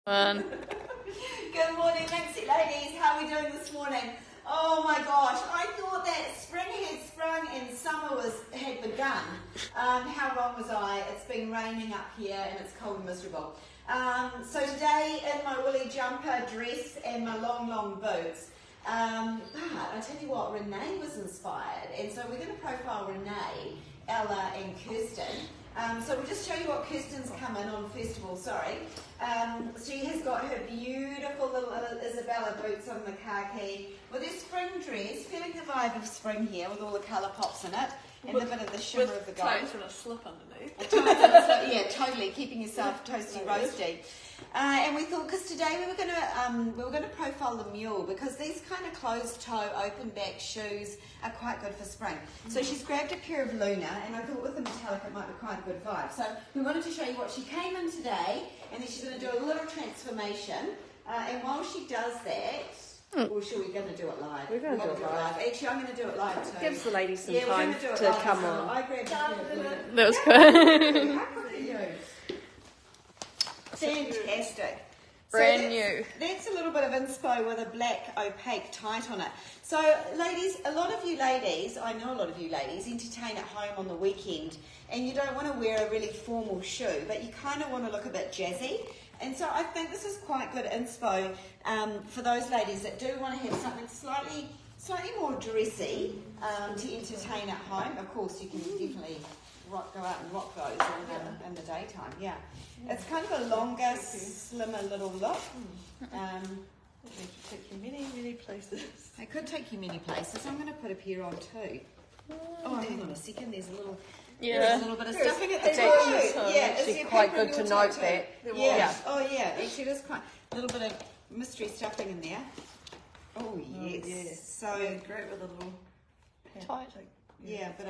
Good morning, Minxie Ladies. How are we doing this morning? Oh my gosh, I thought that spring had sprung and summer had begun. How wrong was I? It's been raining up here and it's cold and miserable. So today in my woolly jumper, dress and my long boots. But I tell you what, Renee was inspired, and so we're going to profile Renee, Ella and Kirsten. So we'll just show you what Kirsten's come in on first of all, sorry. She has got her beautiful little Isabella boots on the khaki with her spring dress, feeling the vibe of spring here with all the colour pops in it and a bit of the shimmer of the gold. Tights and a slip underneath. Yeah, totally, keeping yourself toasty roasty. And we thought, because today we were going to profile the mule, because these kind of closed toe, open back shoes are quite good for spring. So she's grabbed a pair of Luna, and I thought with the metallic it might be quite a good vibe. So we wanted to show you what she came in today, and then she's going to do a little transformation. And while she does that, or should we going to do it live? We're going to do it live. Actually, I'm going to do it live too. Gives the ladies some time to come on. I grabbed a pair of Luna. That was good. How good are you? Fantastic. Brand new. That's a little bit of inspo with a black opaque tight on it. So ladies, a lot of you ladies, I know a lot of you ladies, entertain at home on the weekend and you don't want to wear a really formal shoe, but you kind of want to look a bit jazzy. And so I think this is quite good inspo for those ladies that do want to have something slightly more dressy to entertain at home. Of course, you can definitely go out and rock those in the daytime, yeah. It's kind of a longer, slimmer little look. It could take you many places. It could take you many places. I'm going to put a pair on too. Oh, hang on a second. There's a little bit of stuffing at the toe. Yeah, it's quite good to note that. Yeah. Oh, yeah. Actually, there's quite a little bit of mystery stuffing in there. Oh, yes. So great with a little tight. Yeah, but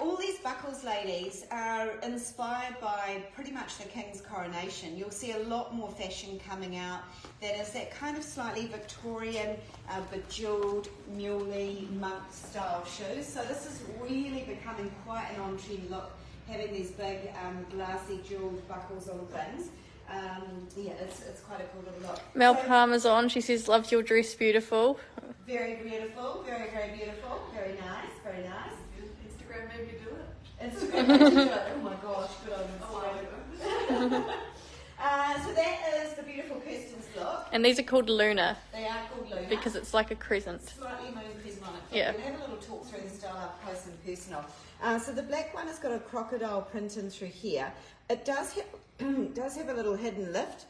all these buckles, ladies, are inspired by pretty much the King's coronation. You'll see a lot more fashion coming out that is that kind of slightly Victorian, bejeweled, muley, monk style shoes. So this is really becoming quite an on-trend look, having these big glassy jeweled buckles on things. Yeah, it's quite a cool little look. Mel Palmer's on. She says, "Loves your dress, beautiful." Very beautiful, very beautiful, very nice, very nice. Instagram made me do it. Instagram made you do it. Oh my gosh, good on Instagram. So that is the beautiful Kirsten's look. And these are called Luna. They are called Luna. Because it's like a crescent. Slightly moon crescent on it. Yeah. We'll have a little talk through the style up close and personal. So the black one has got a crocodile print in through here. It does have a little hidden lift.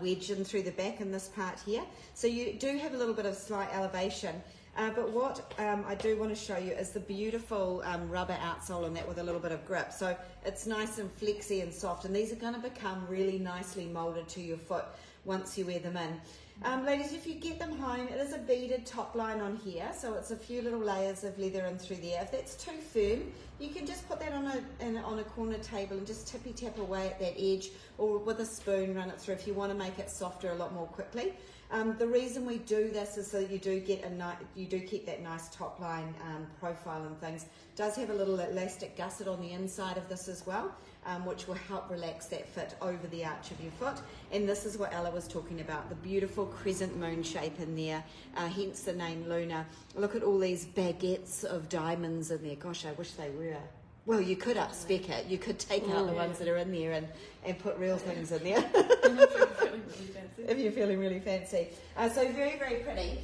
Wedge in through the back in this part here, so you do have a little bit of slight elevation, but what I do want to show you is the beautiful rubber outsole on that with a little bit of grip, so it's nice and flexy and soft, and these are going to become really nicely molded to your foot once you wear them in. Ladies, if you get them home, it is a beaded top line on here, so it's a few little layers of leather in through there. If that's too firm, you can just put that on a corner table and just tippy tap away at that edge, or with a spoon run it through if you want to make it softer a lot more quickly. The reason we do this is so you do keep that nice top line profile and things. It does have a little elastic gusset on the inside of this as well, which will help relax that fit over the arch of your foot. And this is what Ella was talking about, the beautiful crescent moon shape in there, hence the name Luna. Look at all these baguettes of diamonds in there. Gosh, I wish they were. Well, you could up-spec it. You could take out the ones that are in there and put real things in there. If you're feeling really fancy. So very pretty.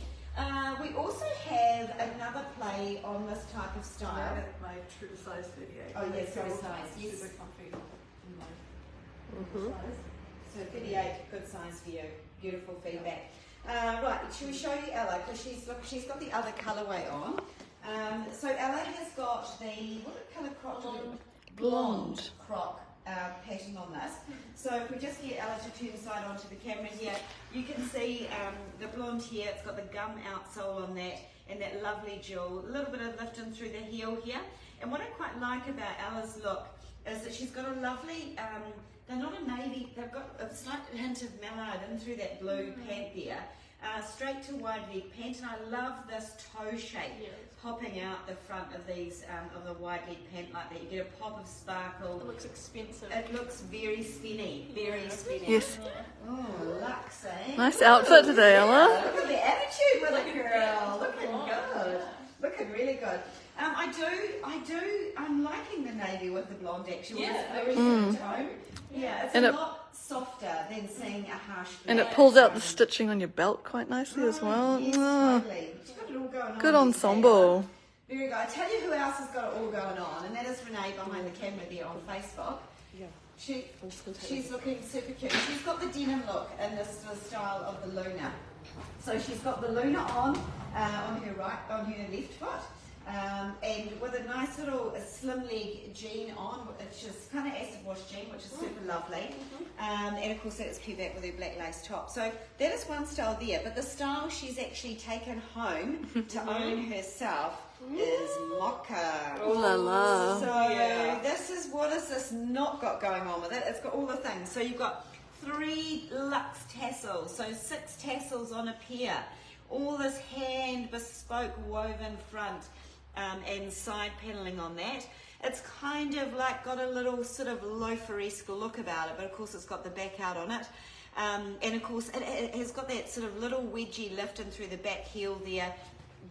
We also have another play on this type of style. My true to size 38. Oh yes, true size. Yes. Super comfy in my size. So 38, good size for you. Beautiful feedback. Right, should we show you Ella? Because she's got the other colourway on. So Ella has got the, what colour croc? Blonde croc pattern on this. So if we just get Ella to turn side onto the camera here, you can see the blonde here. It's got the gum outsole on that and that lovely jewel. A little bit of lift in through the heel here. And what I quite like about Ella's look is that she's got a lovely, they're not a navy, they've got a slight hint of mallard in through that blue pant there. straight to wide leg pant, and I love this toe shape popping out the front of these of the wide leg pant like that. You get a pop of sparkle. It looks expensive. It looks very spinny, very spinny. Yes. Oh, luxe, eh? Nice outfit today, Yeah, Ella. look at the attitude with it, girl. Looking good. Looking really good. I'm liking the navy with the blonde actually. Yeah, It's very good tone. Yeah, it's And a it- lot softer than seeing a harsh black. And it pulls out the stitching on your belt quite nicely as well. Yes, Oh, totally. She's got it all going on. good yes, ensemble. Very good. I tell you who else has got it all going on, and that is Renee behind the camera there on Facebook. Yeah. She's looking super cute. She's got the denim look in this style of the Luna. So she's got the Luna on her left foot, and with a nice little slim leg jean on, which is kind of acid wash jean, which is super lovely. And of course that's paired back with her black lace top. So that is one style there, but the style she's actually taken home to own herself is Moca. Ooh la la. So what has this not got going on with it? It's got all the things. So you've got 3 luxe tassels, so 6 tassels on a pair. All this hand bespoke woven front and side paneling on that. It's kind of like got a little sort of loafer-esque look about it, but of course it's got the back out on it. And of course it has got that sort of little wedgy lift in through the back heel there.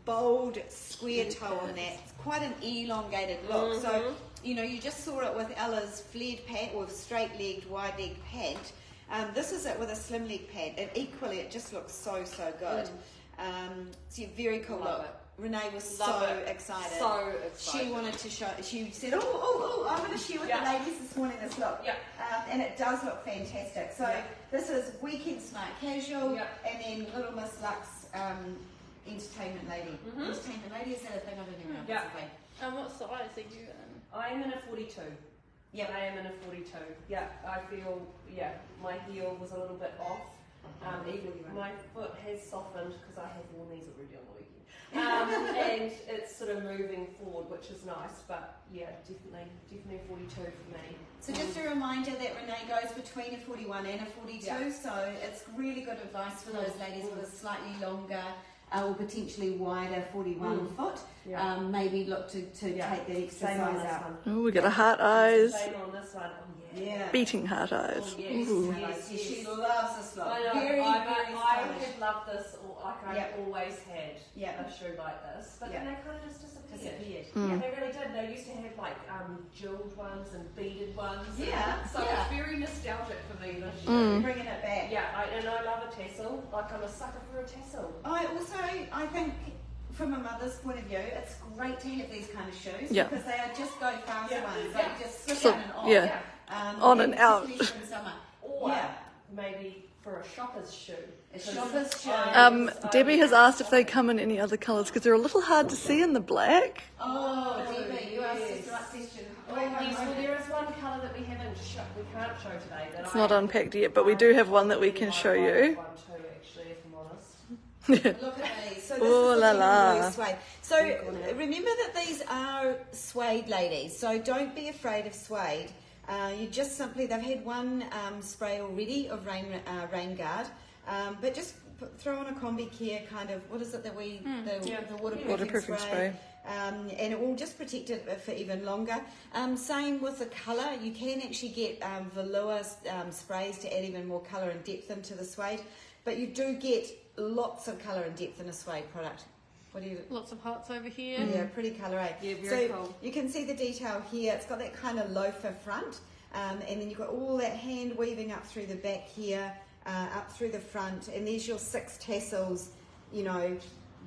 Bold square toe on that. It's quite an elongated look. So, you know, you just saw it with Ella's flared pant or straight-legged, wide-leg pant. This is it with a slim leg pant, and equally it just looks so good. It's a very cool look. Renee was so excited. So excited. She wanted to show. She said, "Oh, I'm going to share with the ladies this morning this look." Yeah. And it does look fantastic. So this is weekend smart casual, and then Little Miss Luxe entertainment lady. Entertainment lady, is that a thing? I don't even know. Yeah. And what size are you in? I am in a 42. Yeah. I am in a 42. Yeah, I feel, my heel was a little bit off. Even my foot has softened because I have worn these already on the weekend. And it's sort of moving forward, which is nice, but definitely 42 for me. So just a reminder that Renee goes between a 41 and a 42, so it's really good advice for those ladies with a slightly longer or potentially wider 41 foot. Maybe look to take that extra Same on size this out. one. Oh, we got a heart eyes. Same on this one. Oh, yeah. Beating heart eyes. Oh, yes. Ooh. Yes. She loves this look. I know. Very, I stylish. have loved this, like I always had Yeah. a shoe like this, but then they kind of just disappeared. Mm. They really did. They used to have like jeweled ones and beaded ones. Yeah, So yeah. it's very nostalgic for me this shoe. Mm. Bringing it back. Yeah, and I love a tassel. Like I'm a sucker for a tassel. I think from a mother's point of view, it's great to have these kind of shoes because they are just go faster ones. They just slip So, on and off. yeah. On and out. Especially in summer. Or maybe for a shopper's shoe. A shopper's shoe. Debbie has asked if they come in any other colours because they're a little hard to see in the black. Oh, Debbie, you asked us the right question. Yes, well, there is one colour that we can't show today. That It's not unpacked yet, but we do have one that we can show you. One too, actually, if I'm honest. Look at these. So this Ooh is la a la. blue suede. So remember that these are suede, ladies. So don't be afraid of suede. You just simply, they've had one spray already of rain guard, but just throw on a combi care kind of, what is it that the waterproofing spray. And it will just protect it for even longer. Same with the colour. You can actually get velour sprays to add even more colour and depth into the suede, but you do get lots of colour and depth in a suede product. What do you? Lots of hearts over here. Yeah, pretty colour, eh? Yeah, very so cool. You can see the detail here. It's got that kind of loafer front, and then you've got all that hand weaving up through the back here, up through the front, and there's your 6 tassels, you know,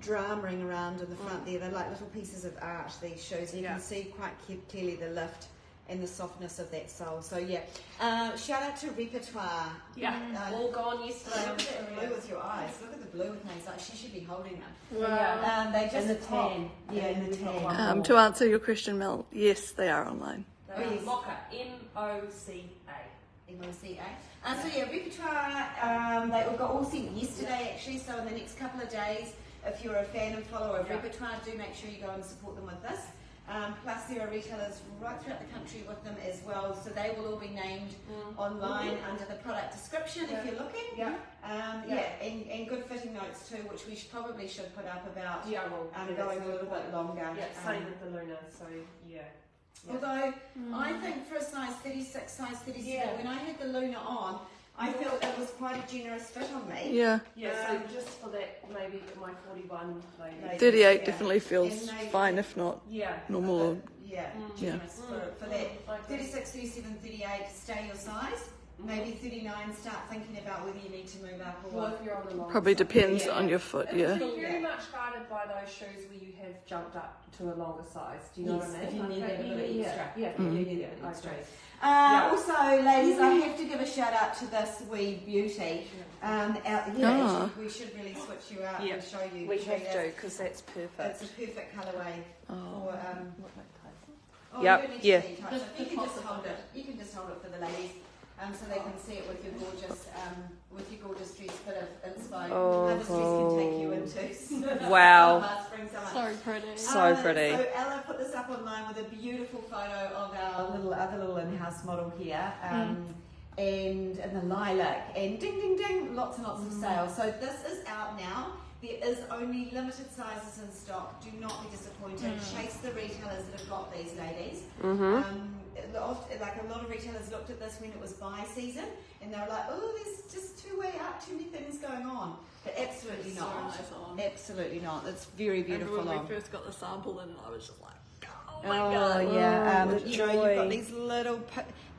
dramaing around in the front there. They're like little pieces of art, these shoes, and you can see quite clearly the lift and the softness of that sole. So shout out to Repertoire. All gone yesterday. Look at the blue with your eyes. Look at the blue with me. It's like she should be holding them. Wow. They just in the pop. tan. Yeah, in the tan. To answer your question, Mel, yes, they are online. Moca, M-O-C-A. M-O-C-A. So Repertoire, they got all sent yesterday actually, so in the next couple of days, if you're a fan and follower of Repertoire, do make sure you go and support them with this. Plus there are retailers right throughout the country with them as well, so they will all be named online under the product description if you're looking. And good fitting notes too, which we probably should put up about going a little bit longer. Same with the Luna, so Although I think for a size 36, size 37, when I had the Luna on, I felt it was quite a generous fit on me. Yeah. So just for that, maybe my 41 lady. 38 definitely feels fine, if not normal. Generous for that. 36, 37, 38, stay your size. Maybe 39, start thinking about whether you need to move up or if you're on the long Probably side. depends on your foot, It's very much guided by those shoes where you have jumped up to a longer size. Do you know what I mean? If you need a bit of extra. You need it extra. Also, ladies, I have to give a shout out to this wee beauty. Actually, we should really switch you out and show you. We have to, because that's perfect. It's a perfect colourway for. Yep. You don't need to see types. You can just hold it. You can just hold it for the ladies, so they can see it with your gorgeous dress bit of inspo. How this dress can take you into. Wow. Spring, summer. So pretty. So pretty. So Ella put this up online with a beautiful photo of our other little in-house model here, and in the lilac, and ding ding ding, lots and lots of sales. So this is out now. There is only limited sizes in stock. Do not be disappointed. Chase the retailers that have got these, ladies. Like a lot of retailers looked at this when it was buy season, and they were like, "Oh, there's just too many things going on." But absolutely not. Absolutely not. It's very beautiful. And when on. we first got the sample in, I was just like, oh Oh my god. yeah, the you've got these little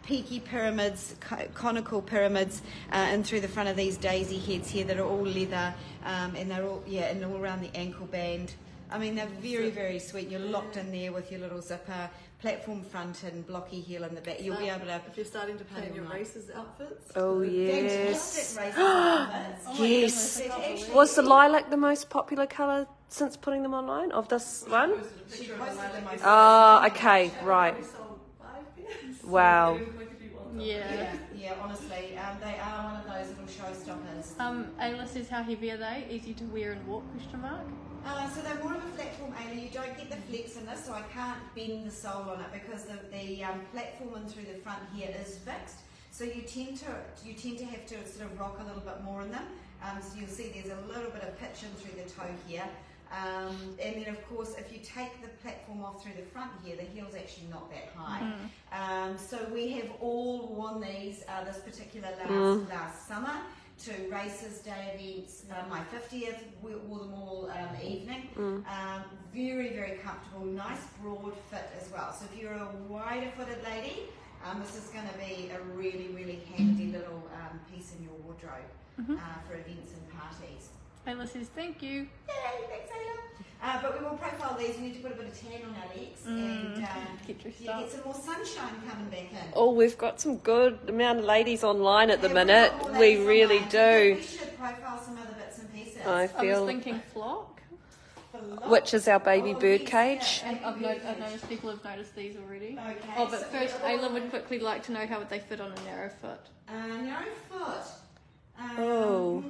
peaky pyramids, conical pyramids, in through the front of these daisy heads here that are all leather, and they're all and all around the ankle band. I mean, they're very, very sweet. You're locked in there with your little zipper, platform front and blocky heel in the back. You'll be able to. If you're starting to plan your races outfits. Oh yes. Fantastic races outfits. Yes. Actually, Was the lilac the most popular colour since putting them online of this one? she posted them most. Oh, okay, right. Wow. Yeah. Honestly, they are one of those little showstoppers. Ayla says, how heavy are they? Easy to wear and walk, question mark? So they're more of a platform, Ayla. You don't get the flex in this, so I can't bend the sole on it because the platform in through the front here is fixed. So you tend to have to sort of rock a little bit more in them. So you'll see there's a little bit of pitch in through the toe here. And then of course if you take the platform off through the front here, the heel's actually not that high. So we have all worn these this particular last summer to races, day events. My 50th, we wore them all evening. Very, very comfortable, nice broad fit as well. So if you're a wider footed lady, this is going to be a really, really handy little piece in your wardrobe for events and parties. Ayla says, thank you. Yay, thanks, Ayla. But we will profile these. We need to put a bit of tan on our legs and get some more sunshine coming back in. Oh, we've got some good amount of ladies online at the Have we minute. got more We ladies really online? do. We should profile some other bits and pieces. I I feel, was thinking flock. which is our baby bird yes, cage. yeah. And I've noticed people have noticed these already. Okay, Oh, but so first, Ayla would quickly like to know how would they fit on a narrow foot. Narrow foot. Oh.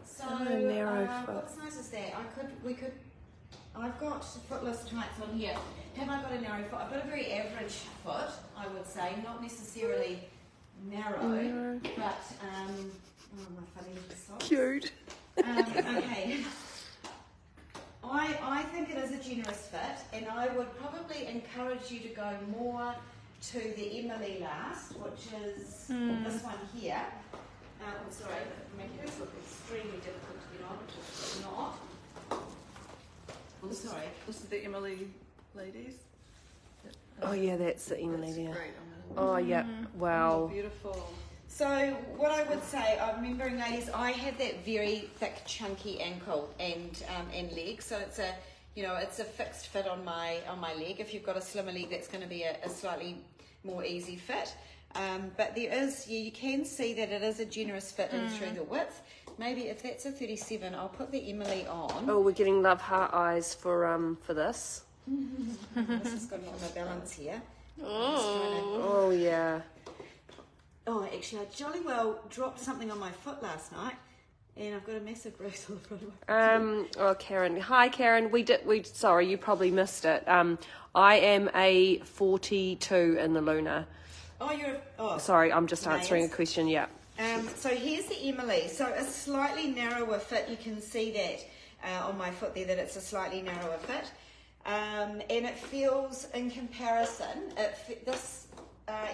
So narrow foot. what size is that? I've got footless tights on here. Have I got a narrow foot? I've got a very average foot, I would say, not necessarily narrow, but my funny little socks. Cute. Okay. I think it is a generous fit, and I would probably encourage you to go more to the Emily last, which is this one here. I'm sorry, but making this look extremely difficult to get on, which is not. I'm sorry. This is the Emily Ladies. Oh yeah, that's the Emily That's there. great on Oh yeah, wow. beautiful. So what I would say, remembering ladies, I have that very thick, chunky ankle and leg. So it's a fixed fit on my leg. If you've got a slimmer leg, that's going to be a slightly more easy fit. But there is, you can see that it is a generous fit in through the width. Maybe if that's a 37, I'll put the Emily on. Oh, we're getting love heart eyes for this. This has got me on my balance here. Oh yeah. Oh, actually, I jolly well dropped something on my foot last night. And I've got a massive bruise on the front of my Oh, Karen. Hi, Karen. Sorry, you probably missed it. I am a 42 in the Luna. Sorry, I'm just answering a question, yeah. So here's the Emily. So a slightly narrower fit. You can see that on my foot there, that it's a slightly narrower fit. And it feels, in comparison, this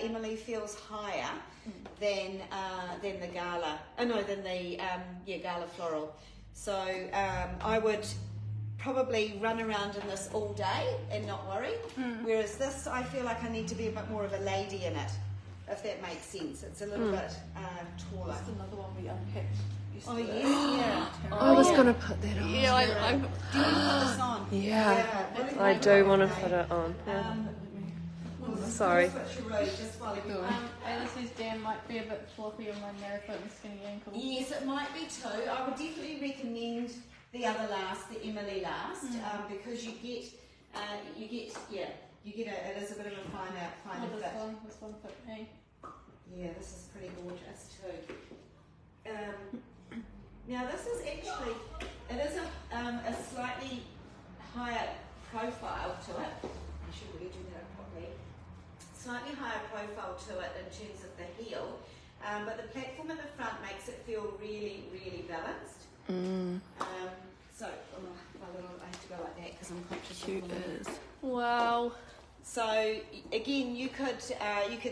Emily feels higher than the Gala. Than the Gala Floral. So I would probably run around in this all day and not worry. Whereas this, I feel like I need to be a bit more of a lady in it, if that makes sense. It's a little bit taller. That's another one we unpacked. Oh yeah. I was going to put that on. Yeah, Do you want to put this on? Yeah. I do want to put it on. Sorry. Just while you Ayla says Dan might be a bit floppy on my narrow foot and skinny ankle. Yes, it might be too. I would definitely recommend the other last, the Emily last, because you get it is a bit of a finer fit. This one fit me. Yeah, this is pretty gorgeous too. Now this is actually, it is a slightly higher profile to it. I should really do that properly. Slightly higher profile to it in terms of the heel, but the platform at the front makes it feel really, really balanced. So I have to go like that because I'm conscious. Cute of is. Wow. So again, you could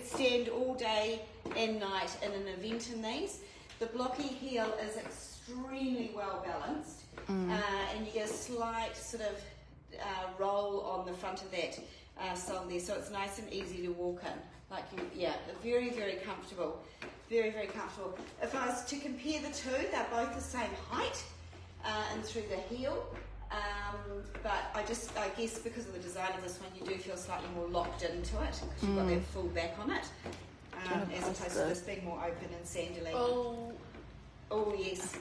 stand all day and night in an event in these. The blocky heel is extremely well balanced, and you get a slight sort of roll on the front of that sole there, so it's nice and easy to walk in. Very, very comfortable, very, very comfortable. If I was to compare the two, they're both the same height and through the heel. But I guess because of the design of this one, you do feel slightly more locked into it because you've got that full back on it, as opposed to this being more open and sandally. Oh yes,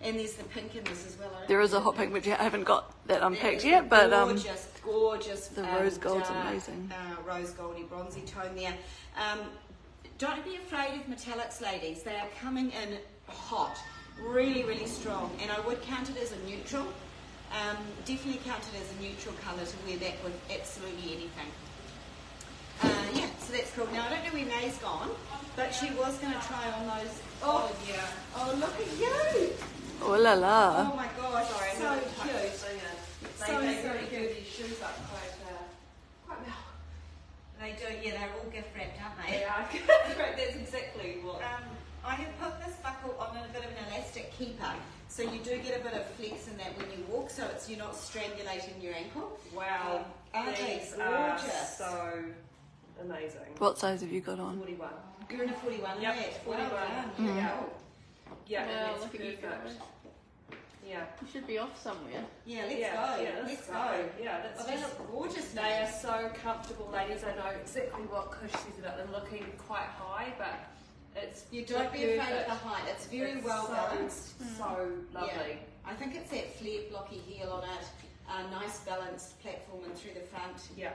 and there's the pink in this as well. There is a hot pink, which I haven't got that unpacked yet, but gorgeous. The rose gold's amazing. Rose goldy bronzy tone there. Don't be afraid of metallics, ladies. They are coming in hot, really, really strong, and I would count it as a neutral. Definitely count it as a neutral colour to wear that with absolutely anything. So that's cool. Now I don't know where May's gone, but she was going to try on those. Oh yeah. Oh, look at you. Oh la la. Oh my god. Sorry, so cute. They really do these shoes up quite well. They do. Yeah, they're all gift wrapped, aren't they? Yeah, that's exactly what. I have put this buckle on a bit of an elastic keeper, so you do get a bit of flex in that when you walk, so you're not strangulating your ankle. Wow, aren't they these gorgeous? are so amazing. What size have you got on? 41. You're in a 41, Yep, isn't it? 41. Well done. Yeah. Yeah, Wow, and that's look at you perfect. guys. Yeah. You should be off somewhere. Yeah, let's go. Yeah, let's go. Yeah, that's Oh, they just, look gorgeous. they are so comfortable, ladies. I know exactly what Kush says about them looking quite high, but it's You don't be afraid of perfect. the height. It's very It's well so, balanced. So lovely. Yeah. I think it's that flared blocky heel on it. Nice balanced platform and through the front. Yeah.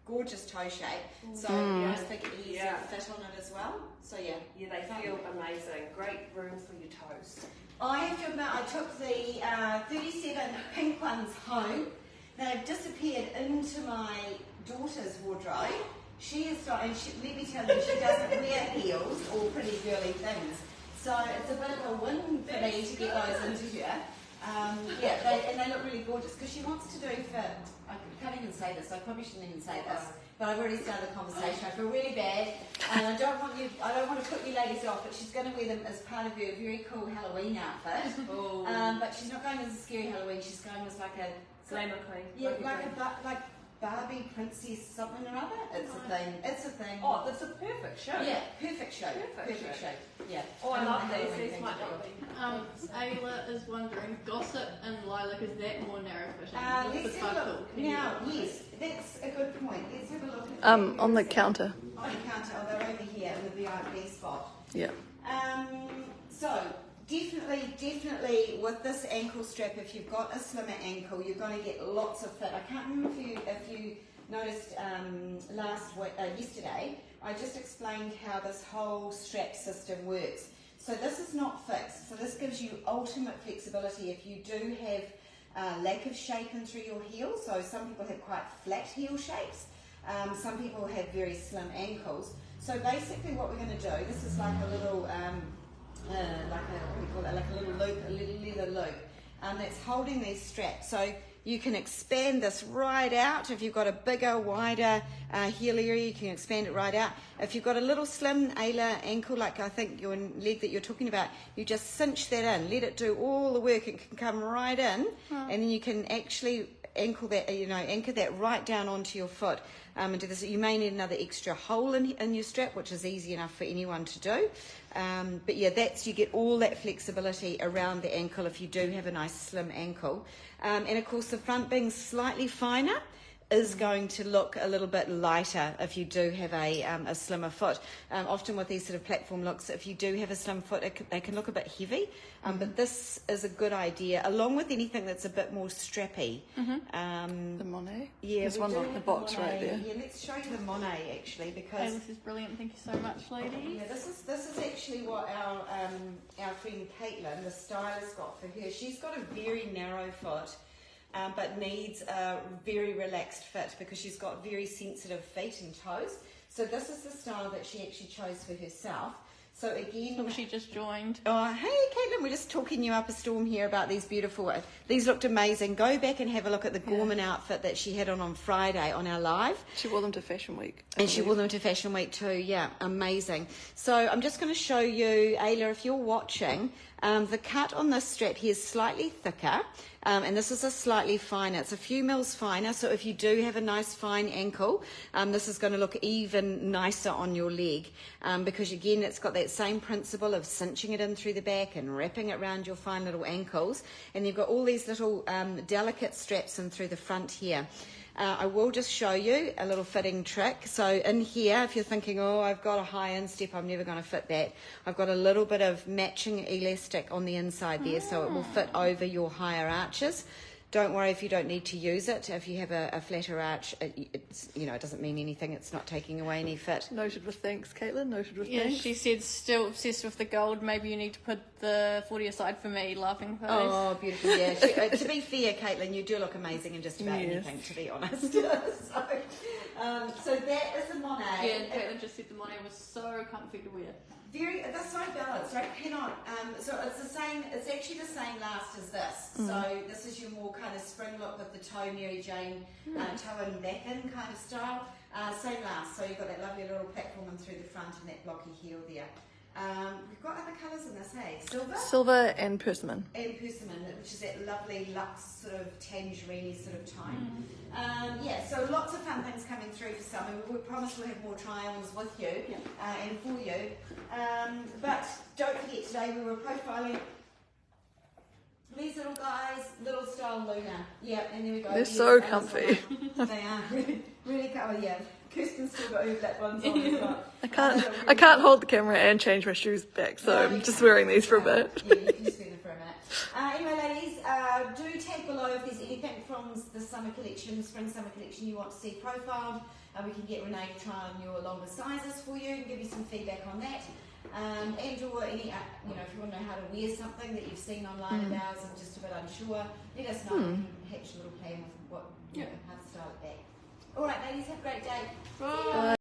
Gorgeous toe shape. So nice big easy fit on it as well. So yeah. Yeah, they feel amazing. Great room for your toes. I have to admit, I took the 37 pink ones home. They've disappeared into my daughter's wardrobe. She is, and let me tell you, she doesn't wear heels or pretty girly things. So it's a bit of a win for me to get those into her. They look really gorgeous because she wants to do for. I can't even say this. I probably shouldn't even say this, but I've already started the conversation. I feel really bad, and I don't want to put you ladies off. But she's going to wear them as part of her very cool Halloween outfit. But she's not going as a scary Halloween. She's going as like a Glamour queen. yeah, like Barbie princess something or other. It's a thing. It's a thing. Oh, that's a perfect show. Yeah, perfect show. Perfect show. Yeah. Oh, I love these. Halloween These thing might to not do. be. Ayla is wondering, Gossip and Lilac, is that more narrow fitting? Let's have a look. Now, yes, that's a good point. Let's have a look at On the counter. on the counter. Oh, they're over here in the VIP spot. Yeah. So definitely with this ankle strap, if you've got a slimmer ankle, you're going to get lots of fit. I can't remember if you noticed yesterday, I just explained how this whole strap system works. So this is not fixed. So this gives you ultimate flexibility if you do have lack of shape in through your heel. So some people have quite flat heel shapes. Some people have very slim ankles. So basically what we're going to do, this is like a little, like a little loop, a little leather loop that's holding these straps. So you can expand this right out. If you've got a bigger, wider heel area, you can expand it right out. If you've got a little slim Ayla ankle, like I think your leg that you're talking about, you just cinch that in, let it do all the work. It can come right in, and then you can actually anchor that right down onto your foot. And do this. You may need another extra hole in your strap, which is easy enough for anyone to do. But yeah, you get all that flexibility around the ankle if you do have a nice slim ankle. And of course, the front being slightly finer is going to look a little bit lighter if you do have a slimmer foot. Often with these sort of platform looks, if you do have a slim foot, they can look a bit heavy. But this is a good idea, along with anything that's a bit more strappy. The Monet? Yeah, there's one on the box Monet. right there. Yeah, let's show you the Monet actually, because Hey, this is brilliant. Thank you so much, ladies. yeah, this is actually what our friend Caitlin, the stylist, got for her. She's got a very narrow foot. But needs a very relaxed fit because she's got very sensitive feet and toes. So this is the style that she actually chose for herself. So again, She just joined. oh hey Caitlin, we're just talking you up a storm here about these beautiful. These looked amazing. Go back and have a look at the Gorman outfit that she had on Friday on our live. She wore them to Fashion Week. And she wore them to Fashion Week too, yeah, amazing. So I'm just going to show you, Ayla, if you're watching, the cut on this strap here is slightly thicker, and this is a slightly finer. It's a few mils finer, so if you do have a nice fine ankle, this is going to look even nicer on your leg, because again, it's got that same principle of cinching it in through the back and wrapping it around your fine little ankles, and you've got all these little delicate straps in through the front here. I will just show you a little fitting trick. So in here, if you're thinking, oh, I've got a high instep, I'm never going to fit that, I've got a little bit of matching elastic on the inside there, so it will fit over your higher arches. Don't worry if you don't need to use it. If you have a flatter arch, it doesn't mean anything. It's not taking away any fit. Noted with thanks, Caitlin. Noted with Yeah, thanks. she said still obsessed with the gold. Maybe you need to put the 40 aside for me, laughing face. Oh, beautiful, yeah. To be fair, Caitlin, you do look amazing in just about anything, to be honest. So that is the Monet. Yeah, and Caitlin just said the Monet was so comfy to wear. They're so balanced, right? So it's the same. It's actually the same last as this. So this is your more kind of spring look with the toe Mary Jane toe and back in kind of style. Same last. So you've got that lovely little platform in through the front and that blocky heel there. We've got other colours in this, hey? Silver and persimmon. And persimmon, which is that lovely luxe sort of tangerine sort of tone. Yeah, so lots of fun things coming through for summer. We promise we'll have more try-ons with you and for you. But don't forget, today we were profiling these little guys, little style Luna. Yeah, and there we go. They're so comfy. They are really comfy. Yeah, Kirsten's still got her black ones on as well. I can't hold the camera and change my shoes back, so I'm just wearing these for a bit. Yeah, you can just wear them for a minute. Anyway, ladies, do tag below if there's anything from the summer collection, spring-summer collection you want to see profiled. We can get Renee to try on your longer sizes for you and give you some feedback on that. And or any, if you want to know how to wear something that you've seen online of ours and just a bit unsure, let us know. We can hatch a little plan with how to style it back. All right, ladies, have a great day. Bye.